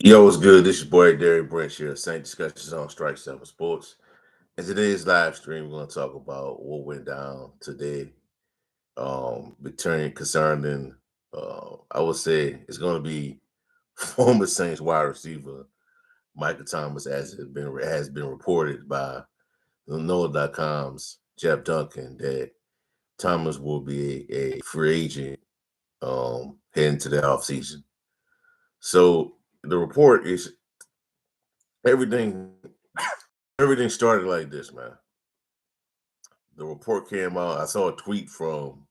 Yo, what's good? This is your boy Derek Branch here. Saint Discussions on Strike Seven Sports. In today's live stream, we're going to talk about what went down today. Returning concerning, I would say it's going to be former Saints wide receiver Michael Thomas, as it has been reported by NOLA.com's Jeff Duncan that Thomas will be a free agent heading to the offseason. So the report is everything everything started like this, man. The report came out. I saw a tweet from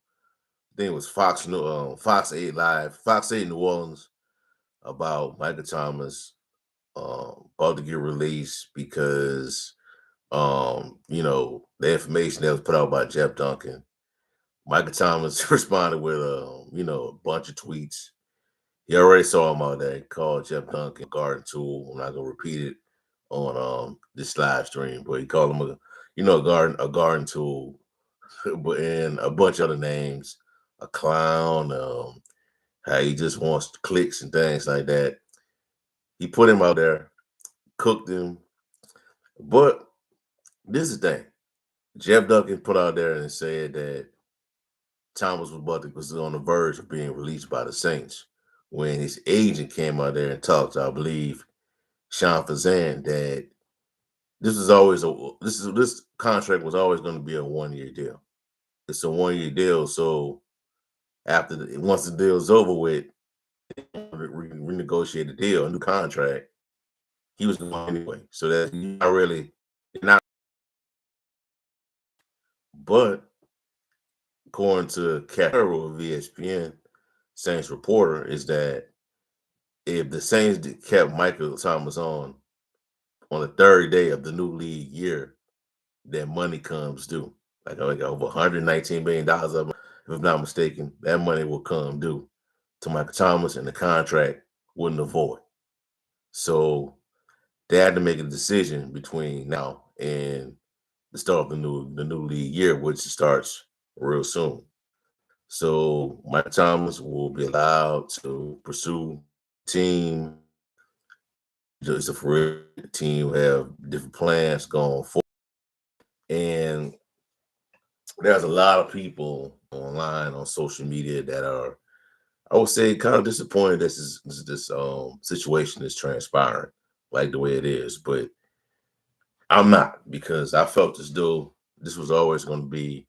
I think it was Fox 8 Live, Fox 8 New Orleans about Michael Thomas about to get released because the information that was put out by Jeff Duncan. Michael Thomas responded with a bunch of tweets. He already saw him out there. He called Jeff Duncan a garden tool. I'm not gonna repeat it on this live stream, but he called him a garden tool, but and a bunch of other names, a clown, how he just wants clicks and things like that. He put him out there, cooked him, but this is the thing. Jeff Duncan put out there and said that Thomas was on the verge of being released by the Saints when his agent came out there and talked to, I believe, Sean Fazan that this contract was always going to be a 1 year deal. It's a 1 year deal, so once the deal's over with, renegotiate the deal, a new contract. He was going anyway, so that not. But according to Carroll of ESPN, Saints reporter, is that if the Saints kept Michael Thomas on the third day of the new league year, then money comes due. Like over $119 million, if I'm not mistaken, that money will come due to Michael Thomas, and the contract wouldn't avoid. So they had to make a decision between now and the start of the new league year, which starts real soon. So Mike Thomas will be allowed to pursue team. Just a free team have different plans going forward. And there's a lot of people online on social media that are, I would say, kind of disappointed this situation is transpiring like the way it is. But I'm not, because I felt as though this was always going to be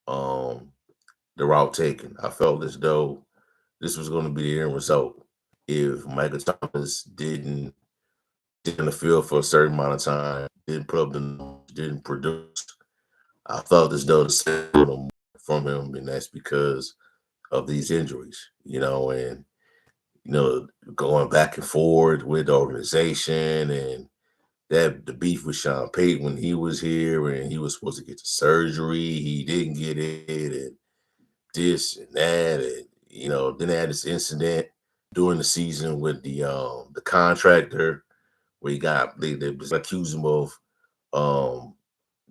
um, the route taken. I felt as though this was going to be the end result if Michael Thomas didn't get in the field for a certain amount of time, didn't put up the numbers, didn't produce. I felt as though the signal from him, and that's because of these injuries, and going back and forth with the organization, and that the beef with Sean Payton when he was here and he was supposed to get the surgery, he didn't get it, and this and that, and then they had this incident during the season with the contractor where they was accused him of um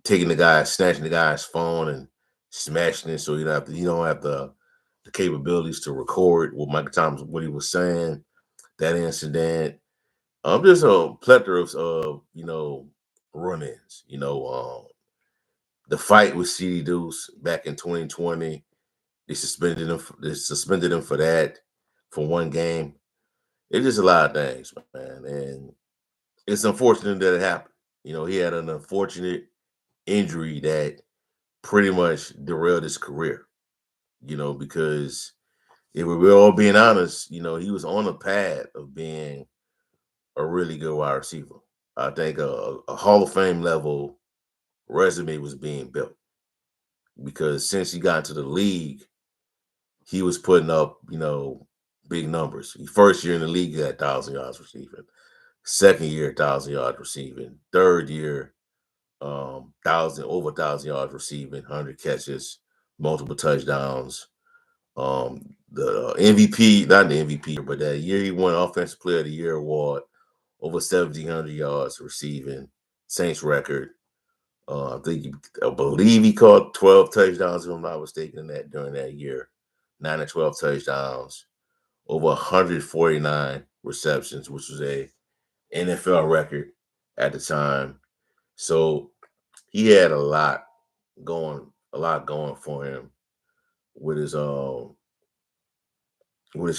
snatching the guy's phone and smashing it, so you don't have the capabilities to record what Michael Thomas what he was saying. That incident, there's a plethora of run-ins. The fight with CD Deuce back in 2020, they suspended him for that, for one game. It's just a lot of things, man, and it's unfortunate that it happened. He had an unfortunate injury that pretty much derailed his career. Because if we're all being honest, he was on a path of being a really good wide receiver. I think a Hall of Fame level resume was being built, because since he got into the league, he was putting up, big numbers. First year in the league, he had 1,000 yards receiving. Second year, 1,000 yards receiving. Third year, thousand over 1,000 yards receiving, 100 catches, multiple touchdowns. The MVP, not the MVP, but that year he won Offensive Player of the Year award, over 1,700 yards receiving, Saints record. I believe he caught 12 touchdowns, if I'm not mistaken, during that year. 9 and 12 touchdowns, over 149 receptions, which was a NFL record at the time. So he had a lot going for him with his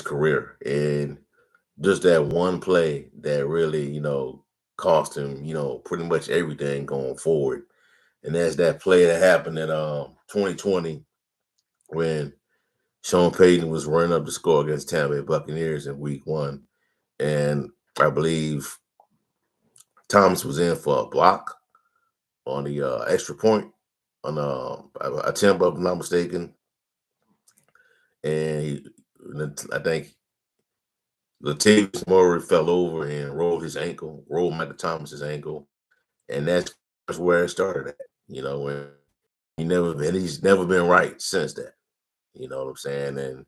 career. And just that one play that really, cost him, pretty much everything going forward. And that's that play that happened in 2020 when Sean Payton was running up the score against Tampa Bay Buccaneers in week 1. And I believe Thomas was in for a block on the extra point on attempt, if I'm not mistaken. And I think Latavius Murray fell over and rolled Michael Thomas's ankle, and that's where it started at. And he's never been right since that. You know what I'm saying? And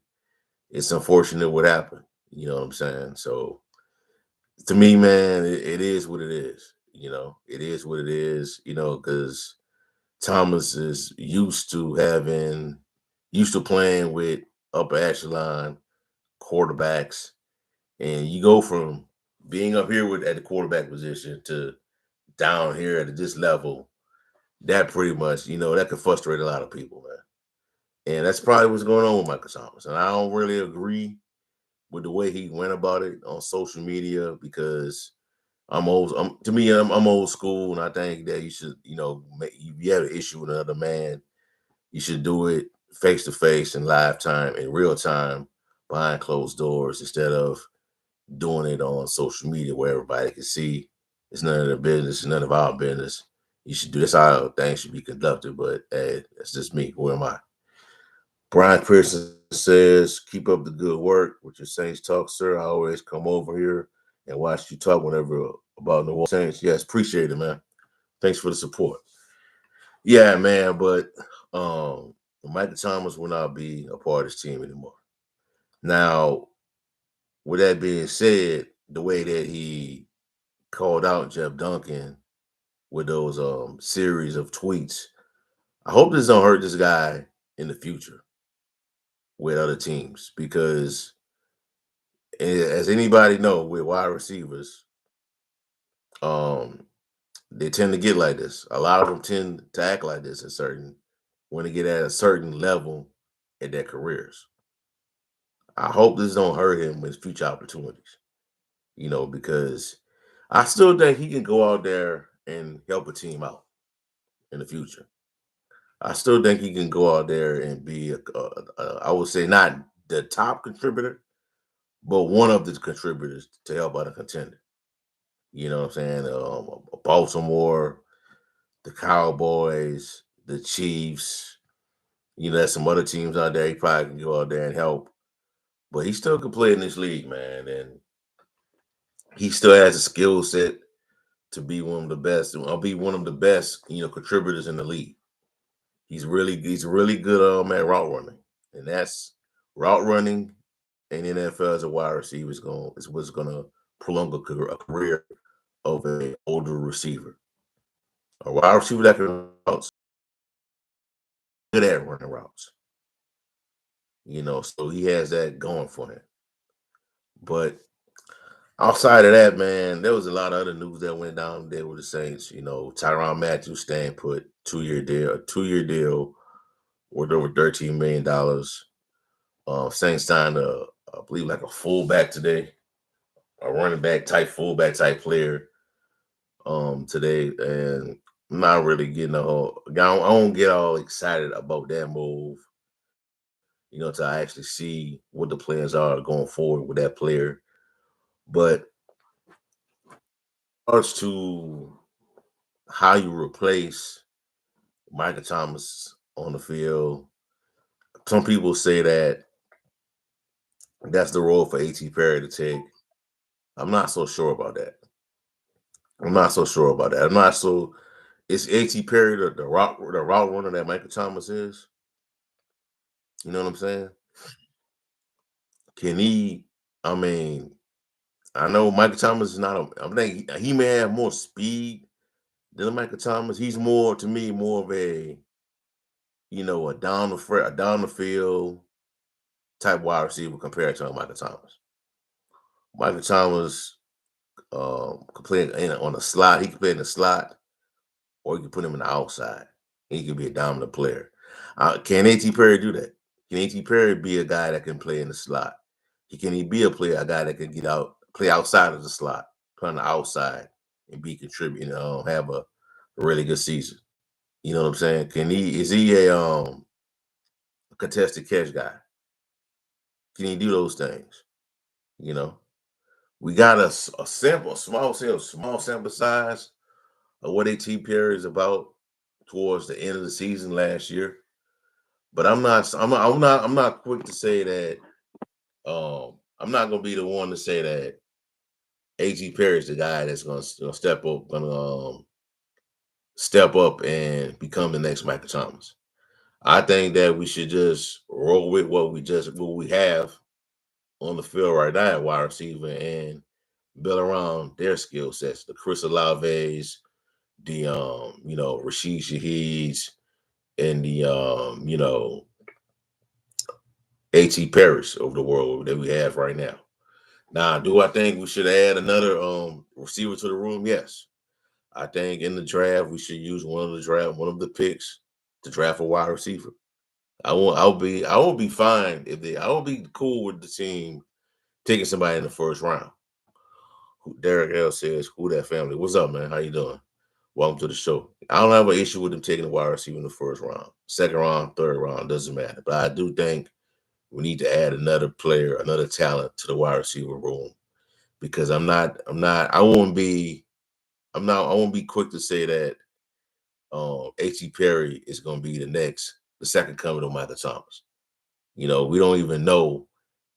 it's unfortunate what happened. You know what I'm saying? So to me, man, it is what it is. It is what it is. Because Thomas is used to playing with upper echelon quarterbacks, and you go from being up here at the quarterback position to down here at this level. That pretty much, that could frustrate a lot of people, man. And that's probably what's going on with Michael Thomas. And I don't really agree with the way he went about it on social media because I'm old school, and I think that you should, if you have an issue with another man, you should do it face to face in live time, in real time, behind closed doors, instead of doing it on social media where everybody can see. It's none of their business. It's none of our business. You should do this. How things should be conducted. But hey, that's just me. Who am I? Brian Pearson says, "Keep up the good work with your Saints talk, sir. I always come over here and watch you talk whenever about the Saints. Yes, appreciate it, man. Thanks for the support. Yeah, man. But Michael Thomas will not be a part of this team anymore. Now, with that being said, the way that he called out Jeff Duncan with those series of tweets, I hope this don't hurt this guy in the future with other teams, because as anybody know, with wide receivers, um, they tend to get like this. A lot of them tend to act like this when they get at a certain level in their careers. I hope this don't hurt him with future opportunities, because I still think he can go out there and help a team out in the future. I still think he can go out there and be, I would say, not the top contributor, but one of the contributors to help out a contender. You know what I'm saying? Baltimore, the Cowboys, the Chiefs. There's some other teams out there. He probably can go out there and help, but he still can play in this league, man, and he still has a skill set to be one of the best. I'll be one of the best, contributors in the league. He's really good at route running, and that's route running in the NFL as a wide receiver is what's gonna prolong a career of an older receiver. A wide receiver that can routes, good at running routes. So he has that going for him. But outside of that, man, there was a lot of other news that went down there with the Saints. Tyrann Mathieu staying put, 2-year deal worth over $13 million. Saints signed I believe, like a fullback today, a running back type, fullback type player today, and I'm not really getting I don't get all excited about that move, to actually see what the plans are going forward with that player. But as to how you replace Michael Thomas on the field, some people say that that's the role for A.T. Perry to take. I'm not so sure about that. I'm not so sure about that. I'm not so. Is A.T. Perry the route runner that Michael Thomas is? You know what I'm saying? Can he? I mean, I know Michael Thomas is not. I think he may have more speed than Michael Thomas. He's more, to me, more of a down the field type wide receiver compared to Michael Thomas. Michael Thomas could play on the slot. He could play in the slot, or you can put him in the outside. He could be a dominant player. Can A.T. Perry do that? Can A.T. Perry be a guy that can play in the slot? Can he be a guy that can get out, play outside of the slot, play on the outside, and be contributing, have a really good season? You know what I'm saying? Is he a contested catch guy? Can he do those things? You know, we got a small sample size of what A.T. Perry is about towards the end of the season last year. But I'm not quick to say that. I'm not gonna be the one to say that A.T. Perry is the guy that's gonna step up and become the next Michael Thomas. I think that we should just roll with what we have on the field right now at wide receiver and build around their skill sets. The Chris Olaves, the Rashid Shaheeds, and the A.T. Parrish of the world that we have right now. Now, do I think we should add another receiver to the room? Yes. I think in the draft we should use one of the picks to draft a wide receiver. I won't be fine if I won't be cool with the team taking somebody in the first round. Derek L says, "Who that family? What's up, man? How you doing? Welcome to the show." I don't have an issue with them taking a wide receiver in the first round, second round, third round, doesn't matter. But I do think we need to add another player, another talent to the wide receiver room because I won't be quick to say that A.T. Perry is going to be the second coming of Michael Thomas. We don't even know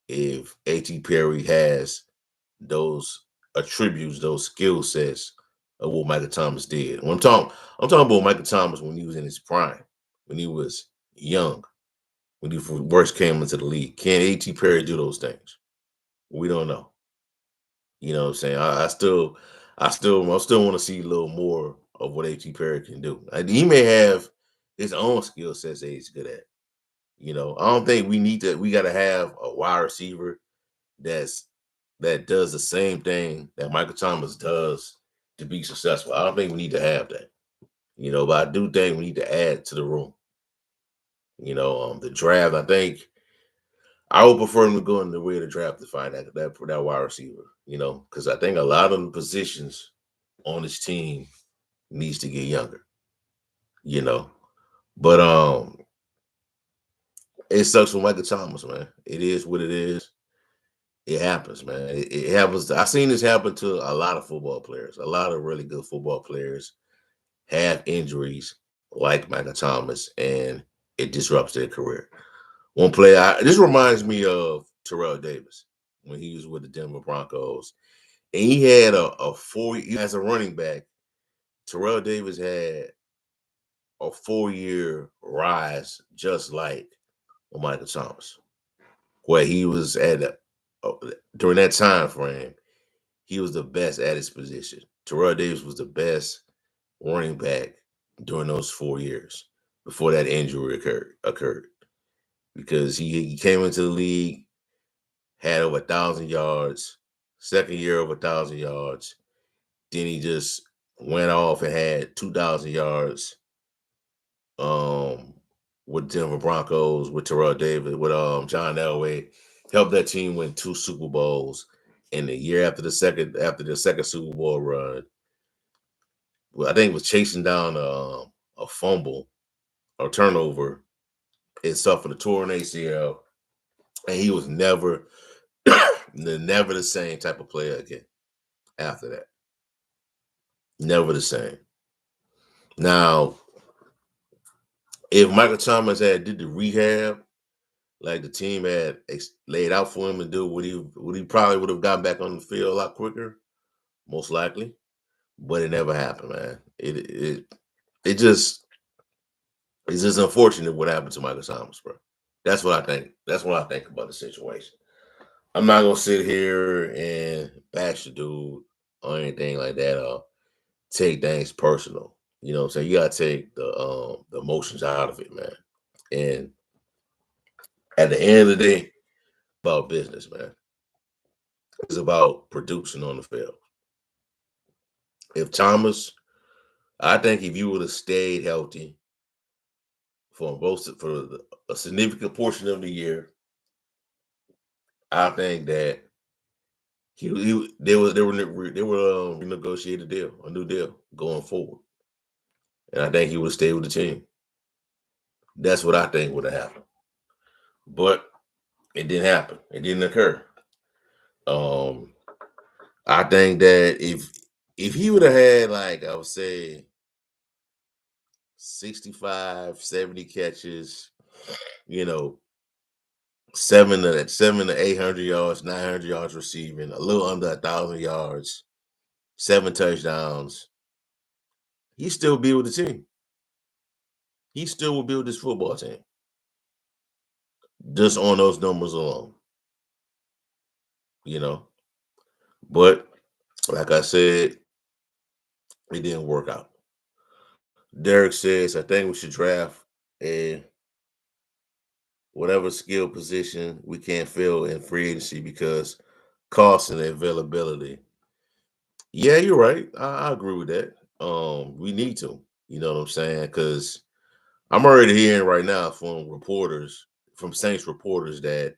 if A.T. Perry has those attributes, those skill sets of what Michael Thomas did. I'm talking about Michael Thomas when he was in his prime, when he was young, when he first came into the league. Can A.T. Perry do those things? We don't know. You know what I'm saying? I still want to see a little more of what A.T. Perry can do. He may have his own skill sets that he's good at. I don't think we got to have a wide receiver that does the same thing that Michael Thomas does to be successful. I don't think we need to have that. But I do think we need to add to the room. The draft, I would prefer them to go in the way of the draft to find that wide receiver, because I think a lot of the positions on this team needs to get younger, But it sucks for Michael Thomas, man. It is what it is. It happens, man. It happens. I've seen this happen to a lot of football players. A lot of really good football players have injuries like Michael Thomas, and it disrupts their career. One player, this reminds me of Terrell Davis when he was with the Denver Broncos, and he had as a running back. Terrell Davis had a 4-year rise, just like Michael Thomas, where he was during that time frame. He was the best at his position. Terrell Davis was the best running back during those 4 years before that injury occurred. Because he came into the league, had over 1,000 yards, second year over 1,000 yards. Then he just went off and had 2,000 yards with Denver Broncos, with Terrell Davis, with John Elway, helped that team win 2 Super Bowls. And the year after the second Super Bowl run, I think it was chasing down a fumble or turnover. It suffered a torn ACL, and he was never the same type of player again after that. Never the same. Now, if Michael Thomas had did the rehab, like the team had laid out for him to do, would he probably would have gotten back on the field a lot quicker? Most likely, but it never happened, man. It's just unfortunate what happened to Michael Thomas, bro. That's what I think. That's what I think about the situation. I'm not gonna sit here and bash the dude or anything like that or take things personal. You know what I'm saying? You gotta take the emotions out of it, man. And at the end of the day, about business, man. It's about producing on the field. If Thomas, I think if you would have stayed healthy a significant portion of the year, I think that they were renegotiate a deal, a new deal going forward, and I think he would have stayed with the team. That's what I think would have happened, but it didn't happen. It didn't occur. Um, I think that if he would have had, like, I would say 65, 70 catches, you know, 700 to 800 yards, 900 yards receiving, a little under 1,000 yards, 7 touchdowns, he still be with the team. He still will build this football team just on those numbers alone, you know. But like I said, it didn't work out. Derek says, I think we should draft a whatever skill position we can't fill in free agency because cost and availability. Yeah, you're right. I agree with that. We need to, you know what I'm saying? Because I'm already hearing right now from Saints reporters, that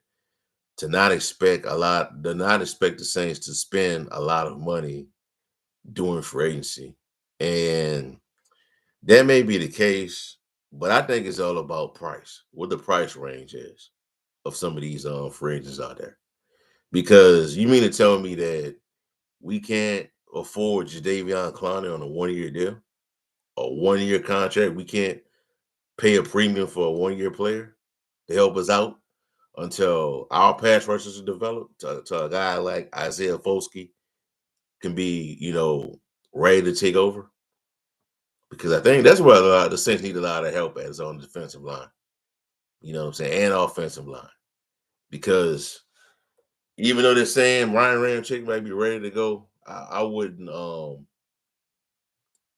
do not expect the Saints to spend a lot of money doing free agency. And that may be the case, but I think it's all about price, what the price range is of some of these free agents out there. Because you mean to tell me that we can't afford Jadeveon Clowney on a 1 year deal, a 1 year contract? We can't pay a premium for a 1 year player to help us out until our pass rushers are developed to a guy like Isaiah Foskey can be, ready to take over. Because I think that's where the Saints need a lot of help at, is on the defensive line. You know what I'm saying? And offensive line. Because even though they're saying Ryan Ramczyk might be ready to go, I wouldn't.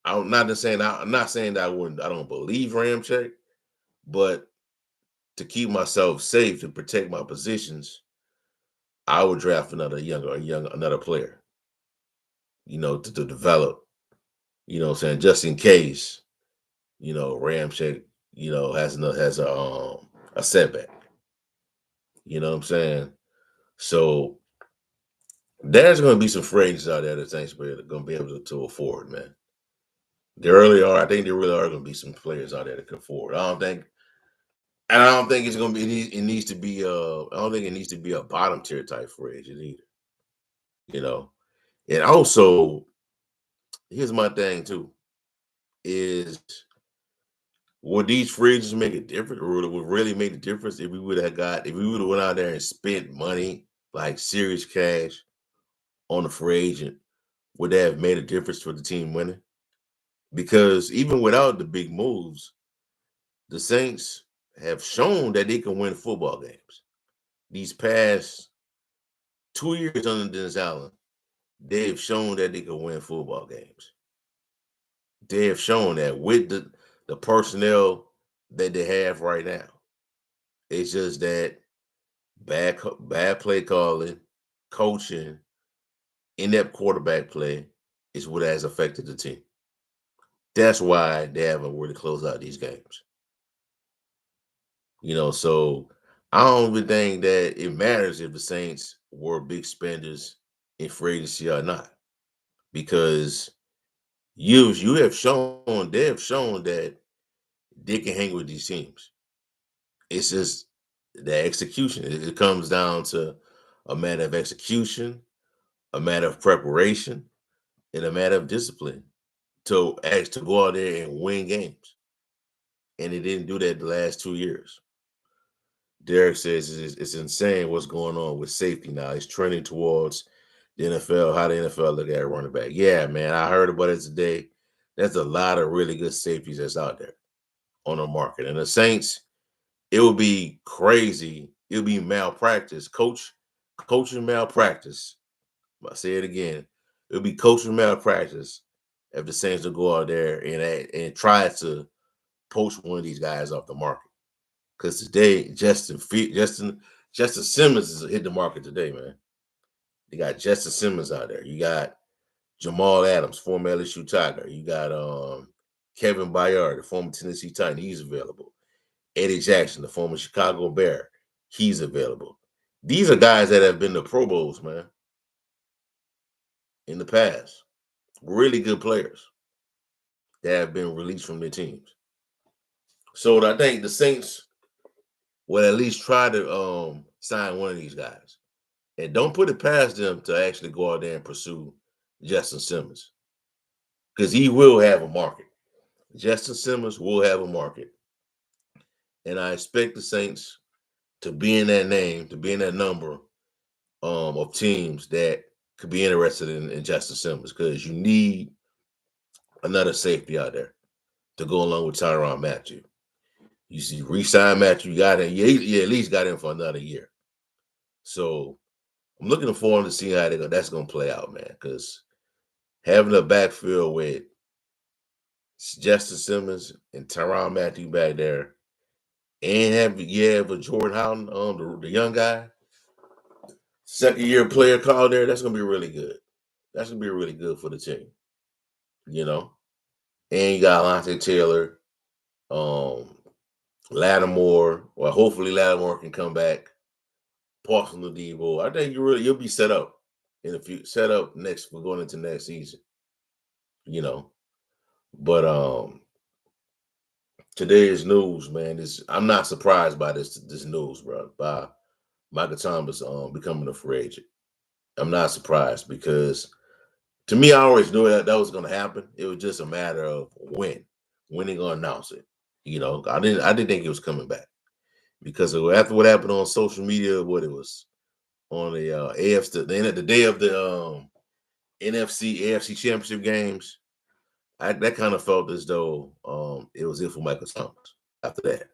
I'm not saying that I wouldn't. I don't believe Ramczyk, but to keep myself safe, to protect my positions, I would draft another player. To develop. You know what I'm saying? Just in case, Ramczyk, has a setback. You know what I'm saying? So there's going to be some free agents out there that Saints are going to be able to afford, man. There really are. I think there really are going to be some players out there that can afford. I don't think it's going to be. It needs to be. I don't think it needs to be a bottom tier type free agent either. You know, and also, here's my thing too: is would these free agents make a difference, or would really make a difference if we would have went out there and spent money, like serious cash, on a free agent? Would that have made a difference for the team winning? Because even without the big moves, the Saints have shown that they can win football games. These past 2 years under Dennis Allen, they have shown that they can win football games. They have shown that with the personnel that they have right now. It's just that bad play calling, coaching, inept quarterback play is what has affected the team. That's why they haven't really closed out these games. So I don't even think that it matters if the Saints were big spenders in free agency or not, because they have shown that they can hang with these teams. It's just the execution. It comes down to a matter of execution, a matter of preparation, and a matter of discipline to go out there and win games. And they didn't do that the last 2 years. Derek says it's insane what's going on with safety now. It's trending towards the NFL, how the NFL look at a running back. Yeah, man, I heard about it today. There's a lot of really good safeties that's out there on the market. And the Saints, it would be crazy. It would be malpractice. Coaching malpractice. I say it again. It would be coaching malpractice if the Saints would go out there and try to poach one of these guys off the market. Because today, Justin Simmons has hit the market today, man. You got Justin Simmons out there. You got Jamal Adams, former LSU Tiger. You got Kevin Byard, the former Tennessee Titan. He's available. Eddie Jackson, the former Chicago Bear. He's available. These are guys that have been to Pro Bowls, man, in the past. Really good players that have been released from their teams. So I think the Saints will at least try to sign one of these guys. And don't put it past them to actually go out there and pursue Justin Simmons. Because he will have a market. Justin Simmons will have a market. And I expect the Saints to be in that name, to be in that number of teams that could be interested in Justin Simmons, because you need another safety out there to go along with Tyrann Mathieu. You see, re-sign Mathieu, you got him. You at least got him for another year. So I'm looking forward to see how that's going to play out, man. Because having a backfield with Justin Simmons and Tyrann Mathieu back there, and have a Jordan Howden, the young guy, second year player called there, that's going to be really good. That's going to be really good for the team, you know. And you got Alontae Taylor, Lattimore. Well, hopefully Lattimore can come back. Paulson Adebo. I think you'll be set up set up next for going into next season. You know. But today's news, man, I'm not surprised by this news, bro. By Michael Thomas becoming a free agent. I'm not surprised, because to me, I always knew that was going to happen. It was just a matter of when they're going to announce it. You know, I didn't think it was coming back, because after what happened on social media, what it was on the the day of the NFC AFC Championship games, that kind of felt as though it was it for Michael Thomas after that.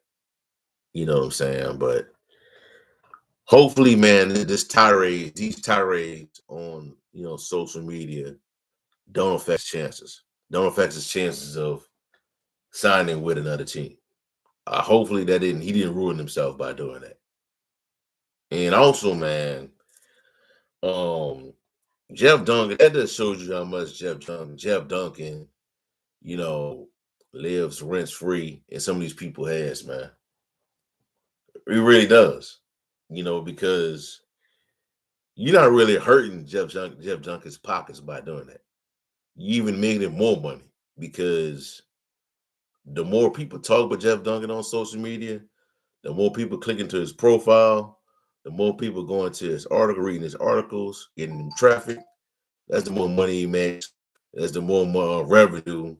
You know what I'm saying? But hopefully, man, these tirades on social media don't affect his chances of signing with another team. Hopefully he didn't ruin himself by doing that. And also, man, Jeff Duncan, that just shows you how much Jeff Duncan, lives rent free in some of these people's heads, man. It really does, because you're not really hurting Jeff Duncan's pockets by doing that. You even made him more money, because the more people talk about Jeff Duncan on social media, the more people click into his profile, the more people going to his article, reading his articles, getting traffic. That's the more money he makes. That's the more revenue.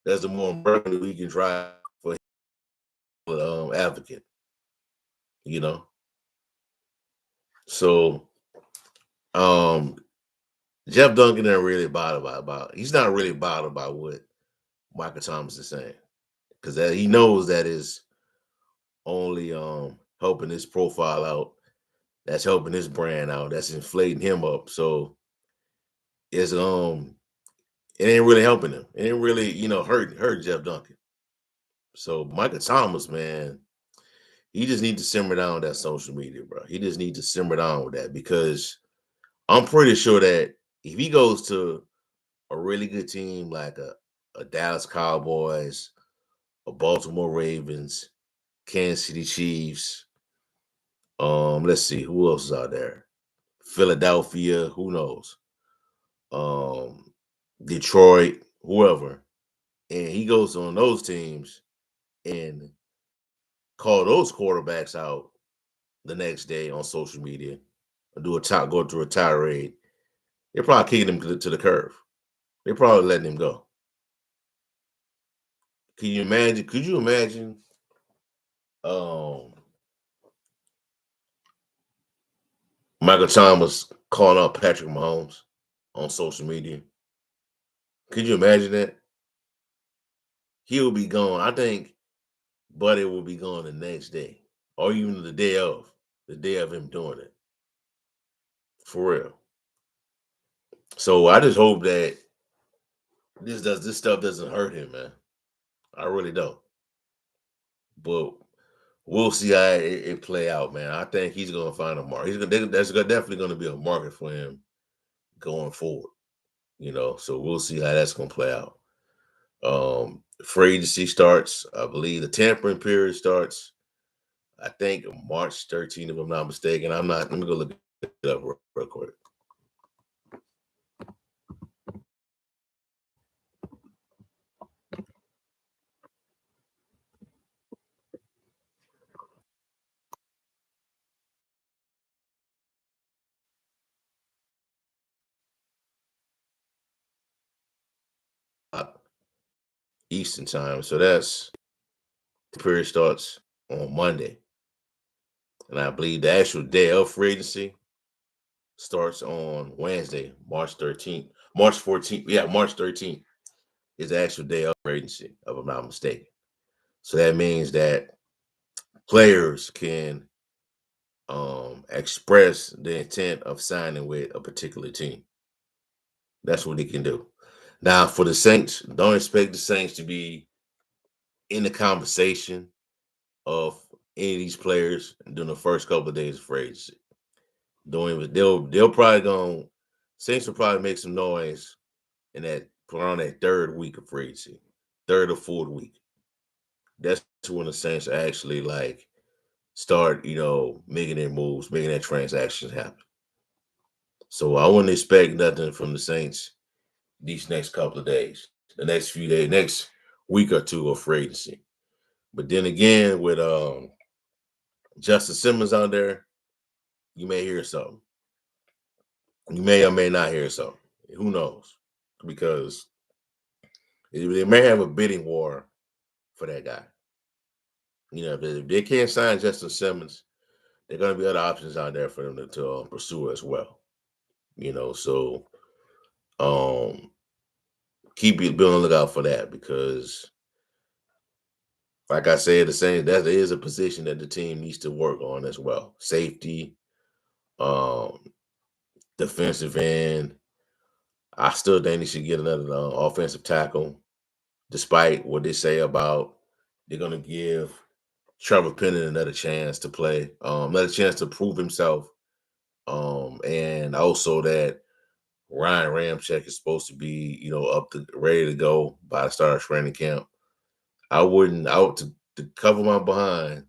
That's the more revenue he can drive for him, advocate. So Jeff Duncan ain't really bothered about. He's not really bothered by what Michael Thomas is saying, because he knows that is only helping his profile out. That's helping his brand out. That's inflating him up. So it's it ain't really helping him. It ain't really hurt Jeff Duncan. So Michael Thomas, man, he just needs to simmer down with that social media, bro. He just needs to simmer down with that, because I'm pretty sure that if he goes to a really good team like a Dallas Cowboys, a Baltimore Ravens, Kansas City Chiefs, let's see who else is out there. Philadelphia, who knows? Detroit, whoever. And he goes on those teams and call those quarterbacks out the next day on social media, or go through a tirade. They're probably kicking him to the curve. They're probably letting him go. Can you imagine? Could you imagine Michael Thomas calling out Patrick Mahomes on social media? Could you imagine that? He'll be gone. I think Buddy will be gone the next day, or even the day of him doing it. For real. So I just hope that this stuff doesn't hurt him, man. I really don't. But we'll see how it play out, man. I think he's gonna find a market. There's definitely gonna be a market for him going forward. So we'll see how that's gonna play out. Free agency starts, I believe the tampering period starts, I think March 13th, if I'm not mistaken. Let me go look it up real quick. Eastern time. So that's the period starts on Monday. And I believe the actual day of free agency starts on Wednesday, March 13th. March 14th. Yeah, March 13th is the actual day of free agency, if I'm not mistaken. So that means that players can express the intent of signing with a particular team. That's what they can do. Now, for the Saints, don't expect the Saints to be in the conversation of any of these players during the first couple of days of free agency. They'll probably Saints will probably make some noise in that around that third week of free agency, third or fourth week. That's when the Saints actually start, making their moves, making their transactions happen. So I wouldn't expect nothing from the Saints these next couple of days, the next few days, next week or two of free agency. But then again, with Justin Simmons out there, you may hear something. You may or may not hear something. Who knows? Because they may have a bidding war for that guy. If they can't sign Justin Simmons, there are going to be other options out there for them to pursue as well. So be on the lookout for that, because like I said, the same, that is a position that the team needs to work on as well. Safety, um, defensive end. I still think they should get another offensive tackle, despite what they say about they're going to give Trevor Penning another chance to play, another chance to prove himself, and also that Ryan Ramczyk is supposed to be, up to ready to go by the start of training camp. I would to cover my behind.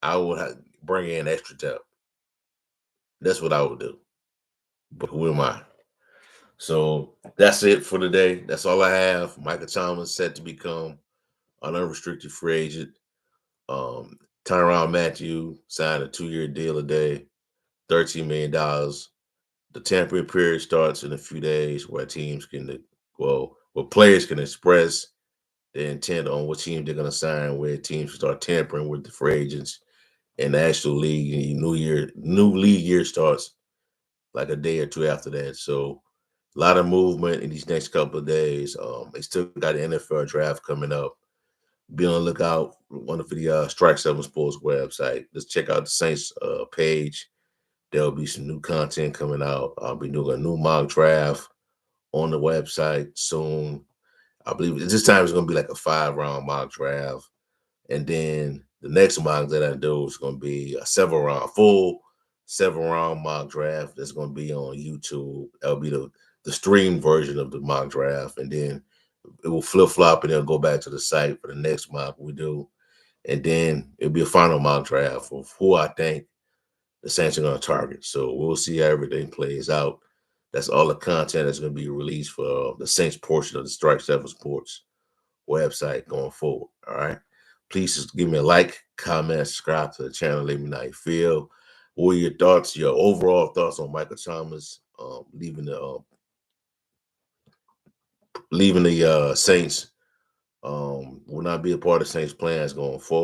I would bring in extra depth. That's what I would do. But who am I? So that's it for today. That's all I have. Michael Thomas set to become an unrestricted free agent. Tyrann Mathieu signed a 2-year deal today, $13 million. The tampering period starts in a few days, where where players can express their intent on what team they're going to sign with. Teams start tampering with the free agents, and the actual league, new league year starts like a day or two after that. So a lot of movement in these next couple of days. They still got the NFL draft coming up. Be on the lookout for the Strike 7 Sports website. Let's check out the Saints page. There'll be some new content coming out. I'll be doing a new mock draft on the website soon. I believe this time it's going to be like a 5-round mock draft. And then the next mock that I do is going to be a full 7-round mock draft that's going to be on YouTube. That'll be the stream version of the mock draft. And then it will flip flop and it'll go back to the site for the next mock we do. And then it'll be a final mock draft of who I think the Saints are going to target. So we'll see how everything plays out. That's all the content that's going to be released for the Saints portion of the Strike 7 Sports website going forward. All right. Please just give me a like, comment, subscribe to the channel. Let me know how you feel. What are your thoughts, your overall thoughts on Michael Thomas leaving the Saints? Will not be a part of Saints plans going forward.